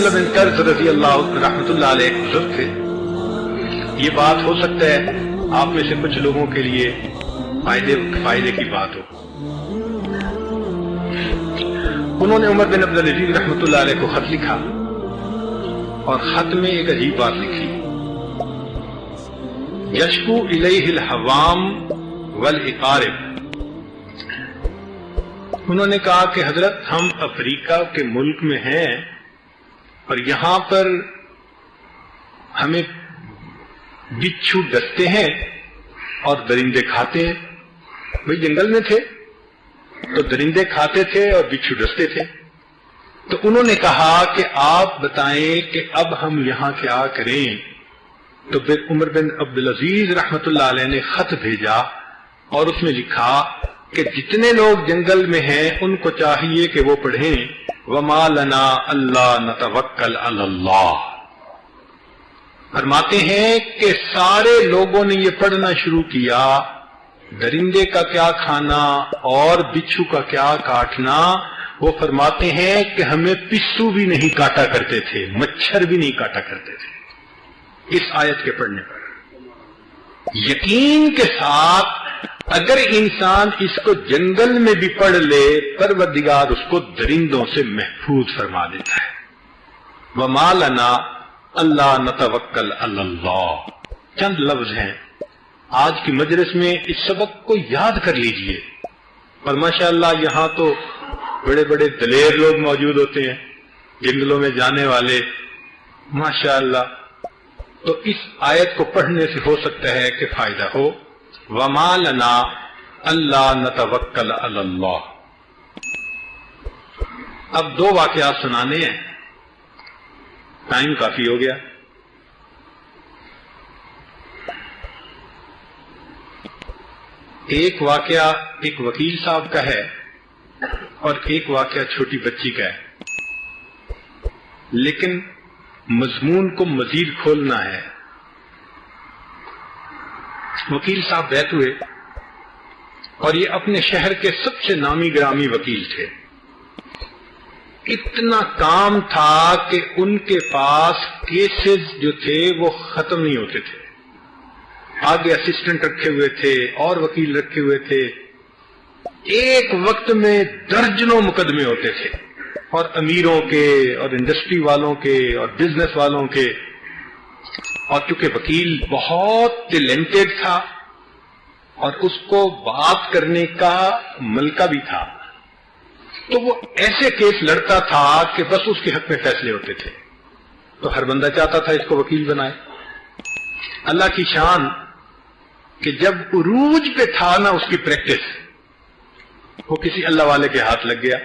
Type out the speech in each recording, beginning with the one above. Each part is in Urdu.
عبداللہ بن قرظ رضی اللہ رحمۃ اللہ علیہ بزرگ تھے. یہ بات ہو سکتا ہے آپ میں سے کچھ لوگوں کے لیے فائدے کی بات ہو. انہوں نے عمر بن عبدالعزیز رحمۃ اللہ علیہ کو خط لکھا اور خط میں ایک عجیب بات لکھی. یشکو الیہ الحوام والاقارب. انہوں نے کہا کہ حضرت ہم افریقہ کے ملک میں ہیں اور یہاں پر ہمیں بچھو ڈستے ہیں اور درندے کھاتے ہیں. بھئی جنگل میں تھے تو درندے کھاتے تھے اور بچھو ڈستے تھے. تو انہوں نے کہا کہ آپ بتائیں کہ اب ہم یہاں کیا کریں. تو پھر عمر بن عبدالعزیز رحمت اللہ علیہ نے خط بھیجا اور اس میں لکھا کہ جتنے لوگ جنگل میں ہیں ان کو چاہیے کہ وہ پڑھیں وَمَا لَنَا أَلَّا نَتَوَكَّلْ عَلَى اللَّهِ. فرماتے ہیں کہ سارے لوگوں نے یہ پڑھنا شروع کیا درندے کا کیا کھانا اور بچھو کا کیا کاٹنا. وہ فرماتے ہیں کہ ہمیں پسو بھی نہیں کاٹا کرتے تھے, مچھر بھی نہیں کاٹا کرتے تھے اس آیت کے پڑھنے پر. یقین کے ساتھ اگر انسان اس کو جنگل میں بھی پڑھ لے پروردگار اس کو درندوں سے محفوظ فرما دیتا ہے. وَمَا لَنَا أَلَّا نَتَوَكَّلْ عَلَى اللَّهِ. چند لفظ ہیں آج کی مجلس میں اس سبق کو یاد کر لیجئے. اور ماشاءاللہ یہاں تو بڑے بڑے دلیر لوگ موجود ہوتے ہیں جنگلوں میں جانے والے ماشاءاللہ. تو اس آیت کو پڑھنے سے ہو سکتا ہے کہ فائدہ ہو. وَمَا لَنَا أَلَّا نَتَوَكَّلْ عَلَى اللَّهِ. اب دو واقعات سنانے ہیں, ٹائم کافی ہو گیا. ایک واقعہ ایک وکیل صاحب کا ہے اور ایک واقعہ چھوٹی بچی کا ہے, لیکن مضمون کو مزید کھولنا ہے. وکیل صاحب بیت ہوئے اور یہ اپنے شہر کے سب سے نامی گرامی وکیل تھے. اتنا کام تھا کہ ان کے پاس کیسز جو تھے وہ ختم نہیں ہوتے تھے. آگے اسسٹنٹ رکھے ہوئے تھے اور وکیل رکھے ہوئے تھے. ایک وقت میں درجنوں مقدمے ہوتے تھے اور امیروں کے اور انڈسٹری والوں کے اور بزنس والوں کے. اور چونکہ وکیل بہت ٹیلنٹڈ تھا اور اس کو بات کرنے کا ملکہ بھی تھا تو وہ ایسے کیس لڑتا تھا کہ بس اس کے حق میں فیصلے ہوتے تھے. تو ہر بندہ چاہتا تھا اس کو وکیل بنائے. اللہ کی شان کہ جب عروج پہ تھا نا اس کی پریکٹس, وہ کسی اللہ والے کے ہاتھ لگ گیا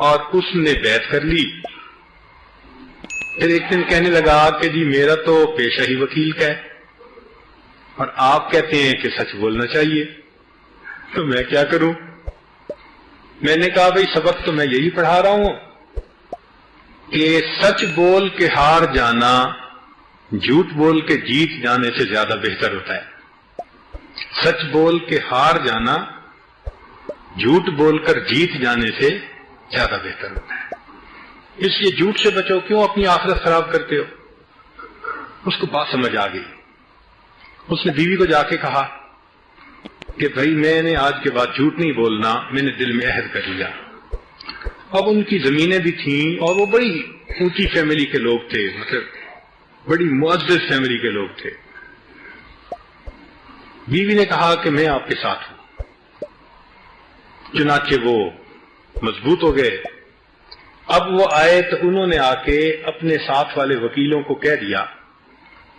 اور اس نے بیعت کر لی. پھر ایک دن کہنے لگا کہ جی میرا تو پیشہ ہی وکیل کا ہے اور آپ کہتے ہیں کہ سچ بولنا چاہیے, تو میں کیا کروں. میں نے کہا بھئی سبق تو میں یہی پڑھا رہا ہوں کہ سچ بول کے ہار جانا جھوٹ بول کے جیت جانے سے زیادہ بہتر ہوتا ہے. سچ بول کے ہار جانا جھوٹ بول کر جیت جانے سے زیادہ بہتر ہوتا ہے. اس لیے جھوٹ سے بچو, کیوں اپنی آخرت خراب کرتے ہو. اس کو بات سمجھ آ گئی. اس نے بیوی کو جا کے کہا کہ بھائی میں نے آج کے بعد جھوٹ نہیں بولنا, میں نے دل میں عہد کر لیا. اب ان کی زمینیں بھی تھیں اور وہ بڑی اونچی فیملی کے لوگ تھے, مطلب بڑی معزز فیملی کے لوگ تھے. بیوی نے کہا کہ میں آپ کے ساتھ ہوں. چنانچہ وہ مضبوط ہو گئے. اب وہ آئے تو انہوں نے آ کے اپنے ساتھ والے وکیلوں کو کہہ دیا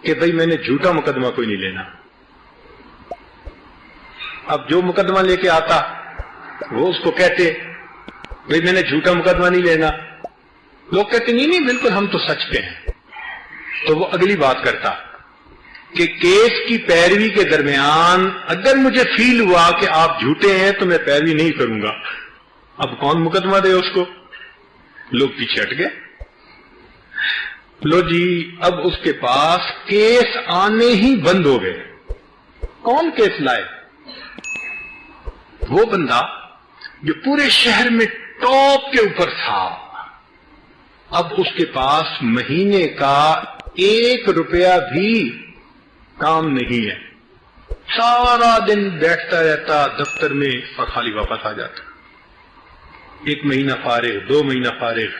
کہ بھئی میں نے جھوٹا مقدمہ کوئی نہیں لینا. اب جو مقدمہ لے کے آتا وہ اس کو کہتے بھئی میں نے جھوٹا مقدمہ نہیں لینا. لوگ کہتے نہیں بالکل ہم تو سچ پہ ہیں. تو وہ اگلی بات کرتا کہ کیس کی پیروی کے درمیان اگر مجھے فیل ہوا کہ آپ جھوٹے ہیں تو میں پیروی نہیں کروں گا. اب کون مقدمہ دے اس کو. لوگ پیچھے ہٹ گئے. لو جی اب اس کے پاس کیس آنے ہی بند ہو گئے. کون کیس لائے؟ وہ بندہ جو پورے شہر میں ٹاپ کے اوپر تھا اب اس کے پاس مہینے کا 1 روپیہ بھی کام نہیں ہے، سارا دن بیٹھتا رہتا دفتر میں اور خالی واپس آ جاتا، 1 مہینہ فارغ، 2 مہینہ فارغ۔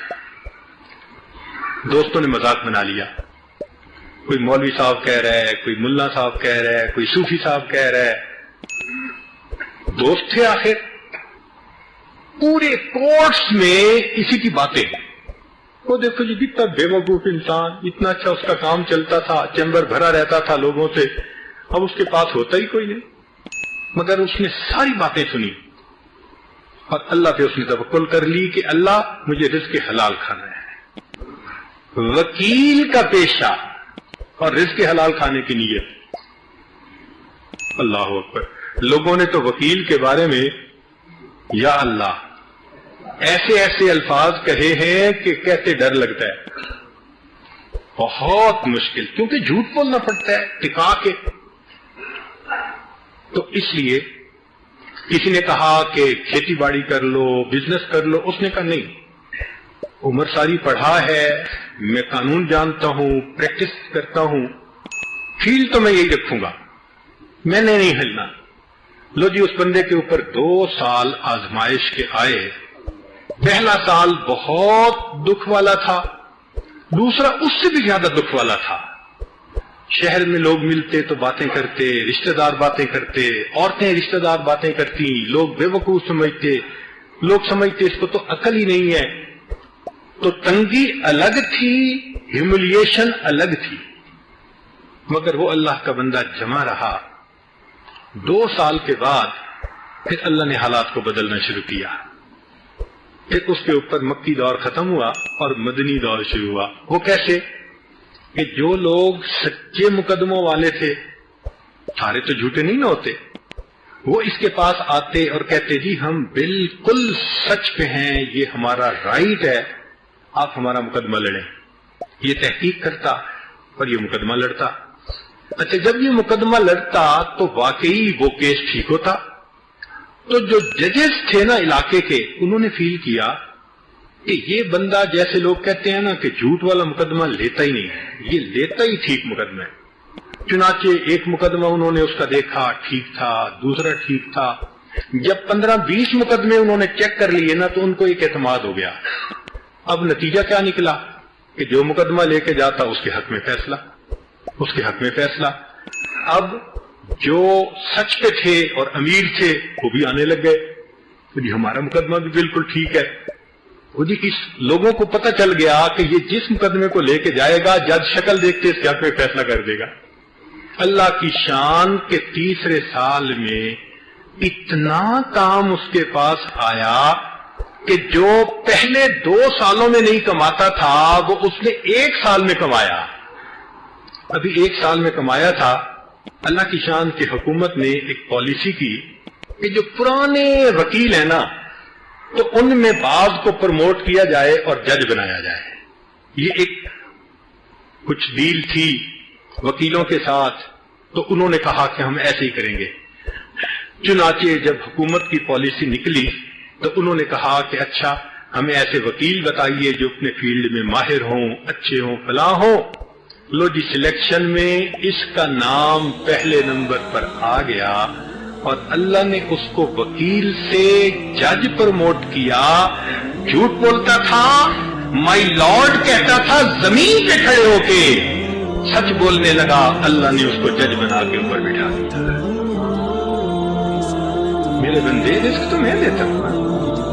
دوستوں نے مذاق بنا لیا، کوئی مولوی صاحب کہہ رہا ہے، کوئی ملا صاحب کہہ رہا ہے، کوئی صوفی صاحب کہہ رہا ہے، دوست تھے آخر، پورے کورس میں اسی کی باتیں۔ وہ دیکھو جی کتنا بے وقوف انسان، اتنا اچھا اس کا کام چلتا تھا، چیمبر بھرا رہتا تھا لوگوں سے، اب اس کے پاس ہوتا ہی کوئی نہیں، مگر اس نے ساری باتیں سنی اور اللہ پہ اس نے توکل کر لی کہ اللہ مجھے رزق حلال کھانا ہے۔ وکیل کا پیشہ اور رزق حلال کھانے کی نیت، اللہ اکبر۔ لوگوں نے تو وکیل کے بارے میں یا اللہ ایسے ایسے الفاظ کہے ہیں کہ کہتے ڈر لگتا ہے، بہت مشکل، کیونکہ جھوٹ بولنا پڑتا ہے ٹکا کے۔ تو اس لیے کسی نے کہا کہ کھیتی باڑی کر لو، بزنس کر لو، اس نے کہا نہیں، عمر ساری پڑھا ہے، میں قانون جانتا ہوں، پریکٹس کرتا ہوں، فیلڈ تو میں یہی رکھوں گا، میں نے نہیں ہلنا۔ لو جی، اس بندے کے اوپر 2 سال آزمائش کے آئے، پہلا سال بہت دکھ والا تھا، دوسرا اس سے بھی زیادہ دکھ والا تھا۔ شہر میں لوگ ملتے تو باتیں کرتے، رشتہ دار باتیں کرتے، عورتیں رشتہ دار باتیں کرتی، لوگ بے وقوف سمجھتے، لوگ سمجھتے اس کو تو عقل ہی نہیں ہے۔ تو تنگی الگ تھی، ہیوملیشن الگ تھی، مگر وہ اللہ کا بندہ جمع رہا۔ 2 سال کے بعد پھر اللہ نے حالات کو بدلنا شروع کیا، پھر اس کے اوپر مکی دور ختم ہوا اور مدنی دور شروع ہوا۔ وہ کیسے کہ جو لوگ سچے مقدموں والے تھے، سارے تو جھوٹے نہیں نہ ہوتے، وہ اس کے پاس آتے اور کہتے جی ہم بالکل سچ پہ ہیں، یہ ہمارا رائٹ ہے، آپ ہمارا مقدمہ لڑیں۔ یہ تحقیق کرتا اور یہ مقدمہ لڑتا۔ اچھا، جب یہ مقدمہ لڑتا تو واقعی وہ کیس ٹھیک ہوتا۔ تو جو ججز تھے نا علاقے کے، انہوں نے فیل کیا کہ یہ بندہ، جیسے لوگ کہتے ہیں نا کہ جھوٹ والا مقدمہ لیتا ہی نہیں ہے، یہ لیتا ہی ٹھیک مقدمہ ہے۔ چنانچہ ایک مقدمہ انہوں نے اس کا دیکھا ٹھیک تھا، دوسرا ٹھیک تھا۔ جب 15-20 مقدمے انہوں نے چیک کر لیے نا تو ان کو ایک اعتماد ہو گیا۔ اب نتیجہ کیا نکلا کہ جو مقدمہ لے کے جاتا اس کے حق میں فیصلہ، اس کے حق میں فیصلہ۔ اب جو سچ پہ تھے اور امیر تھے وہ بھی آنے لگ گئے، جی ہمارا مقدمہ بھی بالکل ٹھیک ہے۔ وہ جی اس لوگوں کو پتہ چل گیا کہ یہ جس مقدمے کو لے کے جائے گا، جج شکل دیکھتے اس کے حق میں فیصلہ کر دے گا۔ اللہ کی شان کے تیسرے سال میں اتنا کام اس کے پاس آیا کہ جو پہلے 2 سالوں میں نہیں کماتا تھا وہ اس نے 1 سال میں کمایا۔ ابھی 1 سال میں کمایا تھا، اللہ کی شان کی حکومت نے ایک پالیسی کی کہ جو پرانے وکیل ہیں نا تو ان میں بعض کو پروموٹ کیا جائے اور جج بنایا جائے۔ یہ ایک کچھ ڈیل تھی وکیلوں کے ساتھ، تو انہوں نے کہا کہ ہم ایسے ہی کریں گے۔ چنانچہ جب حکومت کی پالیسی نکلی تو انہوں نے کہا کہ اچھا ہمیں ایسے وکیل بتائیے جو اپنے فیلڈ میں ماہر ہوں، اچھے ہوں، فلاں ہوں۔ لو جی سلیکشن میں اس کا نام پہلے نمبر پر آ گیا اور اللہ نے اس کو وکیل سے جج پروموٹ کیا۔ جھوٹ بولتا تھا، مائی لارڈ کہتا تھا زمین پہ کھڑے ہو کے، سچ بولنے لگا، اللہ نے اس کو جج بنا کے اوپر بٹھا دیا۔ میرے بندے رزق تو میں دیتا ہوں۔